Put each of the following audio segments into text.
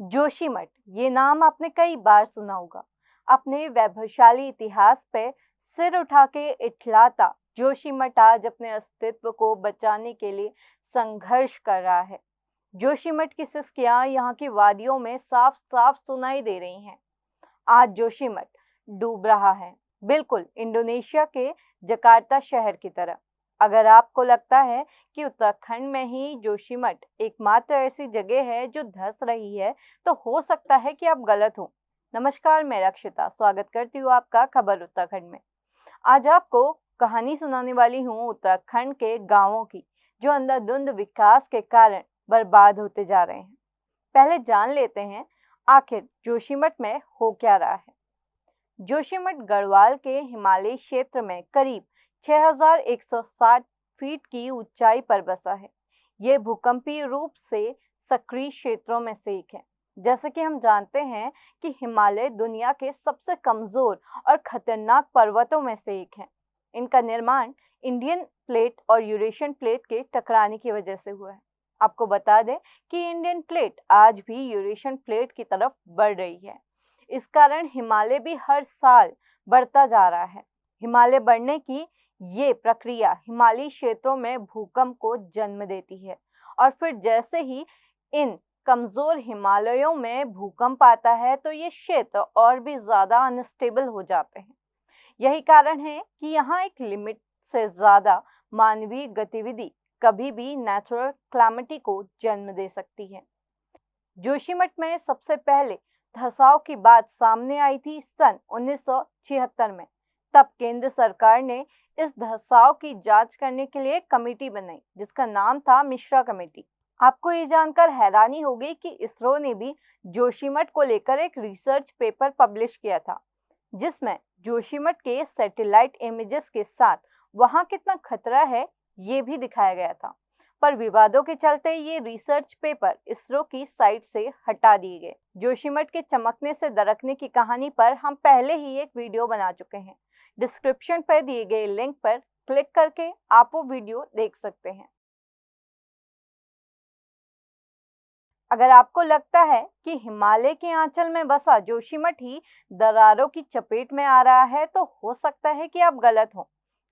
जोशीमठ, ये नाम आपने कई बार सुना होगा। अपने वैभवशाली इतिहास पे सिर उठा के इठलाता जोशीमठ आज अपने अस्तित्व को बचाने के लिए संघर्ष कर रहा है। जोशीमठ की सिसकियां यहाँ की वादियों में साफ साफ सुनाई दे रही हैं। आज जोशीमठ डूब रहा है, बिल्कुल इंडोनेशिया के जकार्ता शहर की तरह। अगर आपको लगता है कि उत्तराखंड में ही जोशीमठ एकमात्र ऐसी जगह है जो धंस रही है, तो हो सकता है कि आप गलत हो। नमस्कार, मैं रक्षिता स्वागत करती हूँ आपका खबर उत्तराखंड में। आज आपको कहानी सुनाने वाली हूँ उत्तराखंड के गांवों की, जो अंधाधुंध विकास के कारण बर्बाद होते जा रहे हैं। पहले जान लेते हैं आखिर जोशीमठ में हो क्या रहा है। जोशीमठ गढ़वाल के हिमालयी क्षेत्र में करीब 6160 फीट की ऊंचाई पर बसा है। ये भूकंपीय रूप से सक्रिय क्षेत्रों में से एक है। जैसे कि हम जानते हैं कि हिमालय दुनिया के सबसे कमजोर और खतरनाक पर्वतों में से एक है। इनका निर्माण इंडियन प्लेट और यूरेशियन प्लेट के टकराने की वजह से हुआ है। आपको बता दें कि इंडियन प्लेट आज भी यूरेशियन प्लेट की तरफ बढ़ रही है। इस कारण हिमालय भी हर साल बढ़ता जा रहा है। हिमालय बढ़ने की ये प्रक्रिया हिमालयी क्षेत्रों में भूकंप को जन्म देती है, और फिर जैसे ही इन कमजोर हिमालयों में भूकंप आता है तो ये क्षेत्र और भी ज्यादा अनस्टेबल हो जाते हैं। यही कारण है कि यहाँ एक लिमिट से ज्यादा मानवीय गतिविधि कभी भी नेचुरल क्लैमिटी को जन्म दे सकती है। जोशीमठ में सबसे पहले धसाव की बात सामने आई थी सन 1976 में। तब केंद्र सरकार ने इस धसाव की जांच करने के लिए कमेटी बनाई, जिसका नाम था मिश्रा कमेटी। आपको ये जानकर हैरानी होगी कि इसरो ने भी जोशीमठ को लेकर एक रिसर्च पेपर पब्लिश किया था, जिसमें जोशीमठ के सैटेलाइट इमेजेस के साथ वहां कितना खतरा है ये भी दिखाया गया था। पर विवादों के चलते ये रिसर्च पेपर इसरो की साइट से हटा दिए गए। जोशीमठ के चमकने से दरकने की कहानी पर हम पहले ही एक वीडियो बना चुके हैं। डिस्क्रिप्शन पर दिए गए लिंक पर क्लिक करके आप वो वीडियो देख सकते हैं। अगर आपको लगता है कि हिमालय के आंचल में बसा जोशीमठ ही दरारों की चपेट में आ रहा है, तो हो सकता है कि आप गलत हो,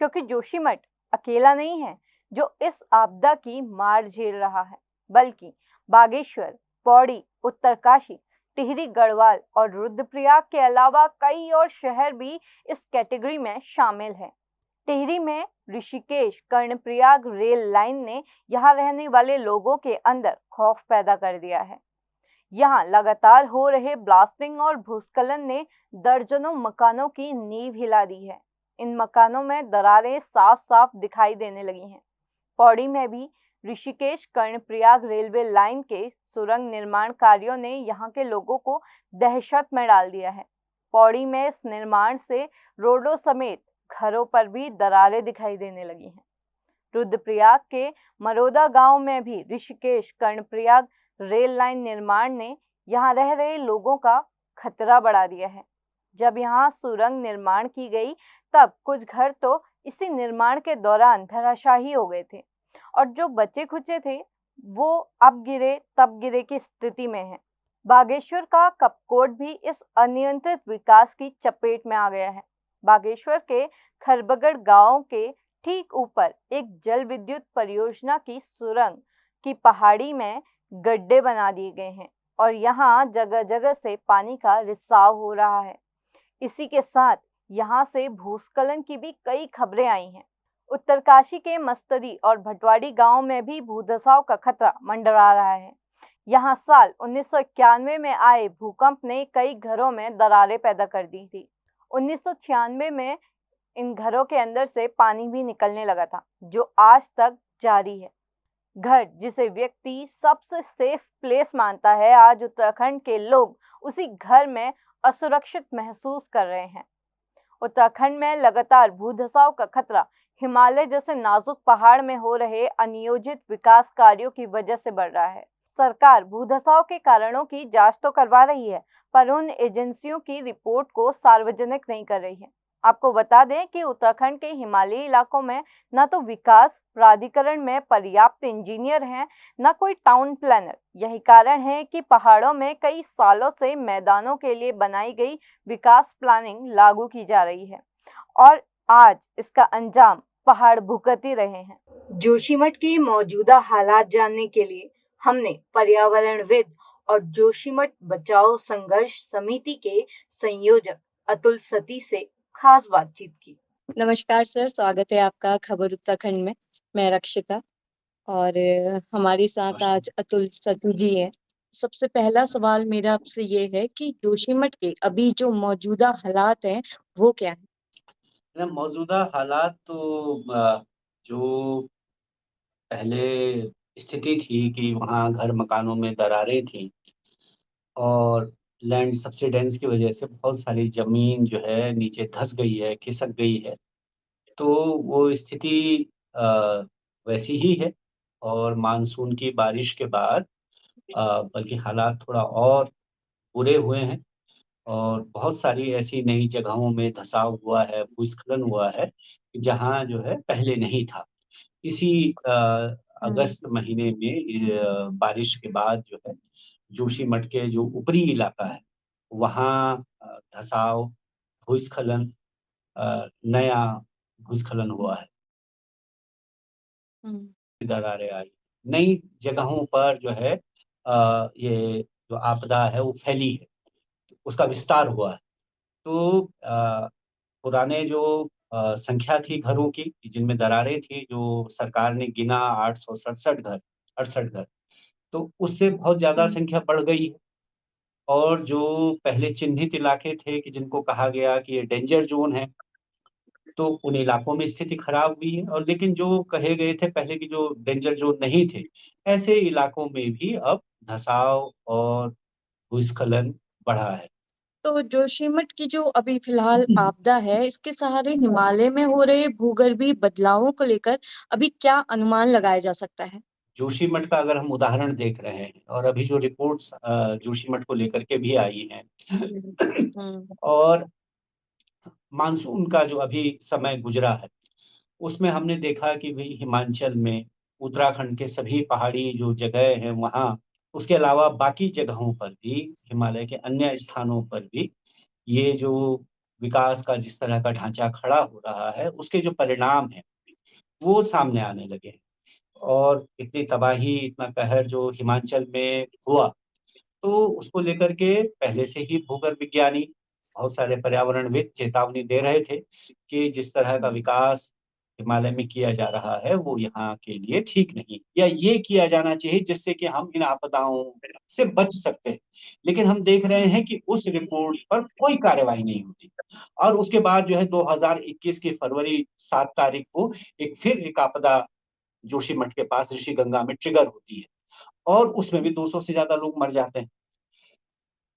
क्योंकि जोशीमठ अकेला नहीं है जो इस आपदा की मार झेल रहा है, बल्कि बागेश्वर, पौड़ी, उत्तरकाशी, टिहरी गढ़वाल और रुद्रप्रयाग के अलावा कई और शहर भी इस कैटेगरी में शामिल हैं। टिहरी में ऋषिकेश कर्णप्रयाग रेल लाइन ने यहाँ रहने वाले लोगों के अंदर खौफ पैदा कर दिया है। यहाँ लगातार हो रहे ब्लास्टिंग और भूस्खलन ने दर्जनों मकानों की नींव हिला दी है। इन मकानों में दरारें साफ साफ दिखाई देने लगी हैं। पौड़ी में भी ऋषिकेश कर्णप्रयाग रेलवे लाइन के सुरंग निर्माण कार्यों ने यहाँ के लोगों को दहशत में डाल दिया है। पौड़ी में इस निर्माण से रोडों समेत घरों पर भी दरारें दिखाई देने लगी हैं। रुद्रप्रयाग के मरोदा गांव में भी ऋषिकेश कर्णप्रयाग रेल लाइन निर्माण ने यहाँ रह रहे लोगों का खतरा बढ़ा दिया है। जब यहाँ सुरंग निर्माण की गई, तब कुछ घर तो इसी निर्माण के दौरान धराशायी हो गए थे, और जो बचे खुचे थे वो अब गिरे तब गिरे की स्थिति में है। बागेश्वर का कपकोट भी इस अनियंत्रित विकास की चपेट में आ गया है। बागेश्वर के खरबगढ़ गांव के ठीक ऊपर एक जल विद्युत परियोजना की सुरंग की पहाड़ी में गड्ढे बना दिए गए हैं, और यहाँ जगह जगह से पानी का रिसाव हो रहा है। इसी के साथ यहाँ से भूस्खलन की भी कई खबरें आई हैं। उत्तरकाशी के मस्तरी और भटवाड़ी गांव में भी भूधसाव का खतरा मंडरा रहा है। यहाँ साल 1991 में आए भूकंप ने कई घरों में दरारें पैदा कर दी थी। 1996 में इन घरों के अंदर से पानी भी निकलने लगा था, जो आज तक जारी है। घर जिसे व्यक्ति सबसे सेफ प्लेस मानता है, आज उत्तराखंड के लोग उसी घर में असुरक्षित महसूस कर रहे हैं। उत्तराखंड में लगातार भूधसाव का खतरा हिमालय जैसे नाजुक पहाड़ में हो रहे अनियोजित विकास कार्यों की वजह से बढ़ रहा है। सरकार भूधसाव के कारणों की जांच तो करवा रही है, पर उन एजेंसियों की रिपोर्ट को सार्वजनिक नहीं कर रही है। आपको बता दें कि उत्तराखंड के हिमालयी इलाकों में न तो विकास प्राधिकरण में पर्याप्त इंजीनियर हैं, न कोई टाउन प्लानर। यही कारण है कि पहाड़ों में कई सालों से मैदानों के लिए बनाई गई विकास प्लानिंग लागू की जा रही है और आज इसका अंजाम पहाड़ भुगत ही रहे हैं। जोशीमठ के मौजूदा हालात जानने के लिए हमने पर्यावरणविद और जोशीमठ बचाओ संघर्ष समिति के संयोजक अतुल सती से खास बातचीत की। नमस्कार सर, स्वागत है आपका खबर उत्तराखंड में। मैं रक्षिता और हमारे साथ आज अतुल सतू जी हैं। सबसे पहला सवाल मेरा आपसे ये है कि जोशीमठ के अभी जो मौजूदा हालात हैं वो क्या है? मौजूदा हालात तो जो पहले स्थिति थी कि वहाँ घर मकानों में दरारें थी और लैंड सब्सिडेंस की वजह से बहुत सारी जमीन जो है नीचे धंस गई है, खिसक गई है। तो वो स्थिति वैसी ही है और मानसून की बारिश के बाद बल्कि हालात थोड़ा और बुरे हुए हैं और बहुत सारी ऐसी नई जगहों में धंसाव हुआ है, भूस्खलन हुआ है, जहाँ जो है पहले नहीं था। इसी अगस्त महीने में बारिश के बाद जो है जोशीमठ के जो ऊपरी इलाका है वहाँ धंसाव, भूस्खलन, नया भूस्खलन हुआ है, दरारें आई। नई जगहों पर जो है ये जो आपदा है वो फैली है, उसका विस्तार हुआ है। तो पुराने जो संख्या थी घरों की जिनमें दरारें थी, जो सरकार ने गिना 867 घर, 68 घर, तो उससे बहुत ज्यादा संख्या बढ़ गई है। और जो पहले चिन्हित इलाके थे कि जिनको कहा गया कि ये डेंजर जोन है, तो उन इलाकों में स्थिति खराब हुई है। और लेकिन जो कहे गए थे पहले की जो डेंजर जोन नहीं थे, ऐसे इलाकों में भी अब धंसाव और भूस्खलन बढ़ा है। तो जोशीमठ की जो अभी फिलहाल आपदा है, इसके सहारे हिमालय में हो रहे भूगर्भीय बदलावों को लेकर अभी क्या अनुमान लगाया जा सकता है? जोशीमठ का अगर हम उदाहरण देख रहे हैं और अभी जो रिपोर्ट्स जोशीमठ को लेकर के भी आई हैं और मानसून का जो अभी समय गुजरा है उसमें हमने देखा कि भाई हिमाचल में, उत्तराखंड के सभी पहाड़ी जो जगह हैं वहाँ, उसके अलावा बाकी जगहों पर भी, हिमालय के अन्य स्थानों पर भी ये जो विकास का जिस तरह का ढांचा खड़ा हो रहा है उसके जो परिणाम हैं वो सामने आने लगे हैं। और इतनी तबाही, इतना कहर जो हिमाचल में हुआ, तो उसको लेकर के पहले से ही भूगर्भ विज्ञानी, बहुत सारे पर्यावरणविद चेतावनी दे रहे थे कि जिस तरह का विकास हिमालय में किया जा रहा है वो यहाँ के लिए ठीक नहीं, या ये किया जाना चाहिए जिससे कि हम इन आपदाओं से बच सकते हैं। लेकिन हम देख रहे हैं कि उस रिपोर्ट पर कोई कार्रवाई नहीं होती। और उसके बाद जो है 2021 की फरवरी 7 तारीख को फिर एक आपदा जोशीमठ के पास ऋषि गंगा में ट्रिगर होती है और उसमें भी 200 से ज्यादा लोग मर जाते हैं।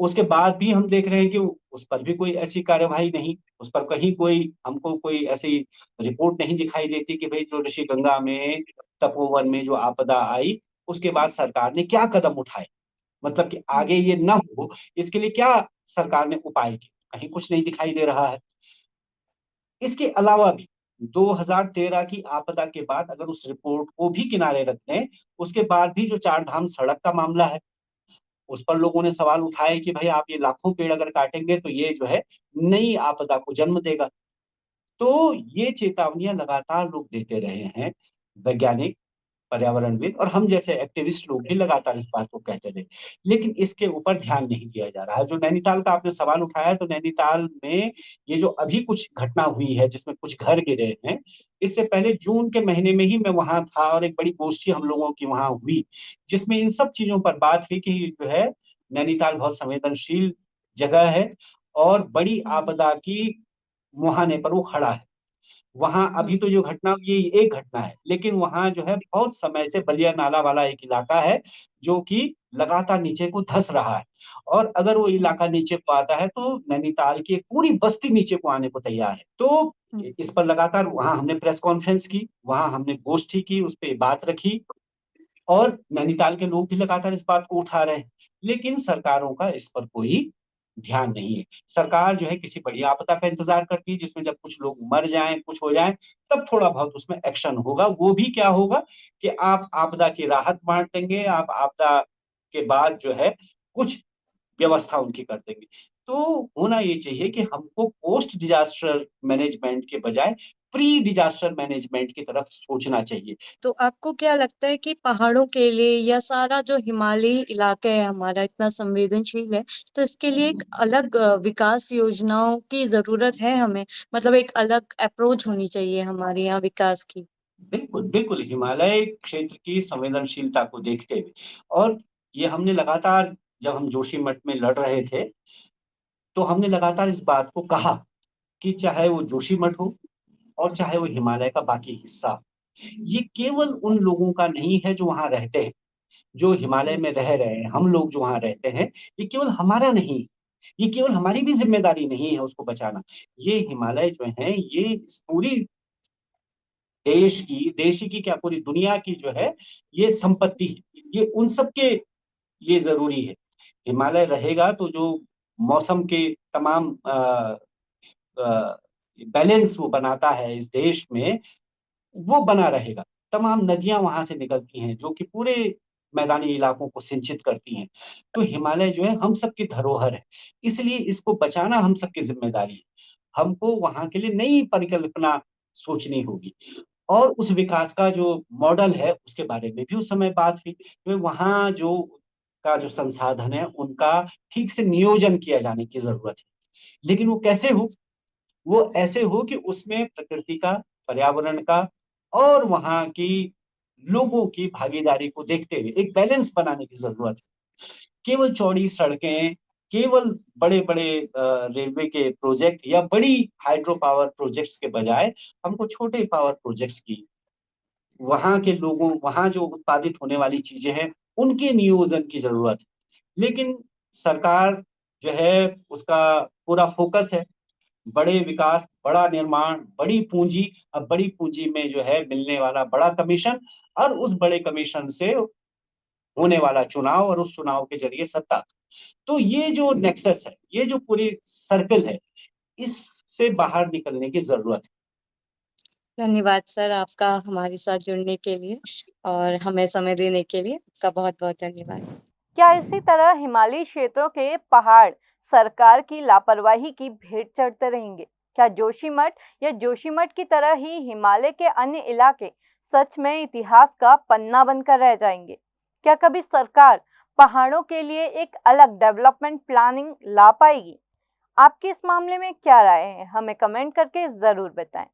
उसके बाद भी हम देख रहे हैं कि उस पर भी कोई ऐसी कार्यवाही नहीं, उस पर कहीं कोई हमको कोई ऐसी रिपोर्ट नहीं दिखाई देती कि भाई जो ऋषि गंगा में, तपोवन में जो आपदा आई उसके बाद सरकार ने क्या कदम उठाए, मतलब कि आगे ये न हो इसके लिए क्या सरकार ने उपाय किए, कहीं कुछ नहीं दिखाई दे रहा है। इसके अलावा भी 2013 की आपदा के बाद अगर उस रिपोर्ट को भी किनारे रख दें, उसके बाद भी जो चार धाम सड़क का मामला है उस पर लोगों ने सवाल उठाए कि भाई आप ये लाखों पेड़ अगर काटेंगे तो ये जो है नई आपदा को जन्म देगा। तो ये चेतावनियां लगातार लोग देते रहे हैं, वैज्ञानिक, पर्यावरणविद और हम जैसे एक्टिविस्ट लोग भी लगातार इस बात को कहते रहे, लेकिन इसके ऊपर ध्यान नहीं दिया जा रहा है। जो नैनीताल का आपने सवाल उठाया, तो नैनीताल में ये जो अभी कुछ घटना हुई है जिसमें कुछ घर गिरे हैं, इससे पहले जून के महीने में ही मैं वहां था और एक बड़ी गोष्ठी हम लोगों की वहां हुई जिसमें इन सब चीजों पर बात हुई कि जो है नैनीताल बहुत संवेदनशील जगह है और बड़ी आपदा की मुहाने पर वो खड़ा है। वहां अभी तो जो घटना हुई ये एक घटना है, लेकिन वहां जो है बहुत समय से बलिया नाला वाला एक इलाका है जो कि लगातार नीचे को धंस रहा है। और अगर वो इलाका नीचे को आता है तो नैनीताल की एक पूरी बस्ती नीचे को आने को तैयार है। तो इस पर लगातार वहां हमने प्रेस कॉन्फ्रेंस की, वहां हमने गोष्ठी की, उस पर बात रखी और नैनीताल के लोग भी लगातार इस बात को उठा रहे हैं, लेकिन सरकारों का इस पर कोई ध्यान नहीं है। सरकार जो है किसी बड़ी आपदा का इंतजार करती है, जिसमें जब कुछ लोग मर जाएं, कुछ हो जाए, तब थोड़ा बहुत उसमें एक्शन होगा। वो भी क्या होगा कि आप आपदा की राहत बांट देंगे, आप आपदा के बाद जो है कुछ व्यवस्था उनकी कर देंगे। तो होना ये चाहिए कि हमको पोस्ट डिजास्टर मैनेजमेंट के बजाय प्री डिजास्टर मैनेजमेंट की तरफ सोचना चाहिए। तो आपको क्या लगता है कि पहाड़ों के लिए या सारा जो हिमालयी इलाका है हमारा इतना संवेदनशील है, तो इसके लिए एक अलग विकास योजनाओं की जरूरत है हमें, मतलब एक अलग अप्रोच होनी चाहिए हमारे यहाँ विकास की। बिल्कुल, बिल्कुल, हिमालय क्षेत्र की संवेदनशीलता को देखते हुए, और ये हमने लगातार, जब हम जोशीमठ में लड़ रहे थे, तो हमने लगातार इस बात को कहा कि चाहे वो जोशीमठ हो और चाहे वो हिमालय का बाकी हिस्सा हो, ये केवल उन लोगों का नहीं है जो वहाँ रहते हैं, जो हिमालय में रह रहे हैं, हम लोग जो वहाँ रहते हैं, ये केवल हमारा नहीं, ये केवल हमारी भी जिम्मेदारी नहीं है उसको बचाना। ये हिमालय जो है, ये इस पूरी देश ही की क्या, पूरी दुनिया की जो है ये संपत्ति है। ये उन सबके लिए जरूरी है। हिमालय रहेगा तो जो मौसम के तमाम बैलेंस वो बनाता है इस देश में, वो बना रहेगा। तमाम नदियां वहां से निकलती हैं जो कि पूरे मैदानी इलाकों को सिंचित करती हैं। तो हिमालय जो है हम सबकी धरोहर है, इसलिए इसको बचाना हम सबकी जिम्मेदारी है। हमको वहां के लिए नई परिकल्पना सोचनी होगी, और उस विकास का जो मॉडल है उसके बारे में भी उस समय बात हुई कि वहाँ जो का जो संसाधन है उनका ठीक से नियोजन किया जाने की जरूरत है। लेकिन वो कैसे हो? वो ऐसे हो कि उसमें प्रकृति का, पर्यावरण का और वहाँ की लोगों की भागीदारी को देखते हुए एक बैलेंस बनाने की जरूरत है। केवल चौड़ी सड़कें, केवल बड़े बड़े रेलवे के प्रोजेक्ट या बड़ी हाइड्रो पावर प्रोजेक्ट्स के बजाय हमको छोटे पावर प्रोजेक्ट्स की, वहां के लोगों, वहां जो उत्पादित होने वाली चीजें हैं उनके नियोजन की जरूरत है। लेकिन सरकार जो है उसका पूरा फोकस है बड़े विकास, बड़ा निर्माण, बड़ी पूंजी। अब बड़ी पूंजी में जो है मिलने वाला बड़ा कमीशन, और उस बड़े कमीशन से होने वाला चुनाव, और उस चुनाव के जरिए सत्ता। तो ये जो नेक्सस है, ये जो पूरी सर्कल है, इससे बाहर निकलने की जरूरत है। धन्यवाद सर आपका हमारे साथ जुड़ने के लिए और हमें समय देने के लिए आपका बहुत बहुत धन्यवाद। क्या इसी तरह हिमालयी क्षेत्रों के पहाड़ सरकार की लापरवाही की भेंट चढ़ते रहेंगे? क्या जोशीमठ या जोशीमठ की तरह ही हिमालय के अन्य इलाके सच में इतिहास का पन्ना बनकर रह जाएंगे? क्या कभी सरकार पहाड़ों के लिए एक अलग डेवलपमेंट प्लानिंग ला पाएगी? आपकी इस मामले में क्या राय है? हमें कमेंट करके जरूर बताएं।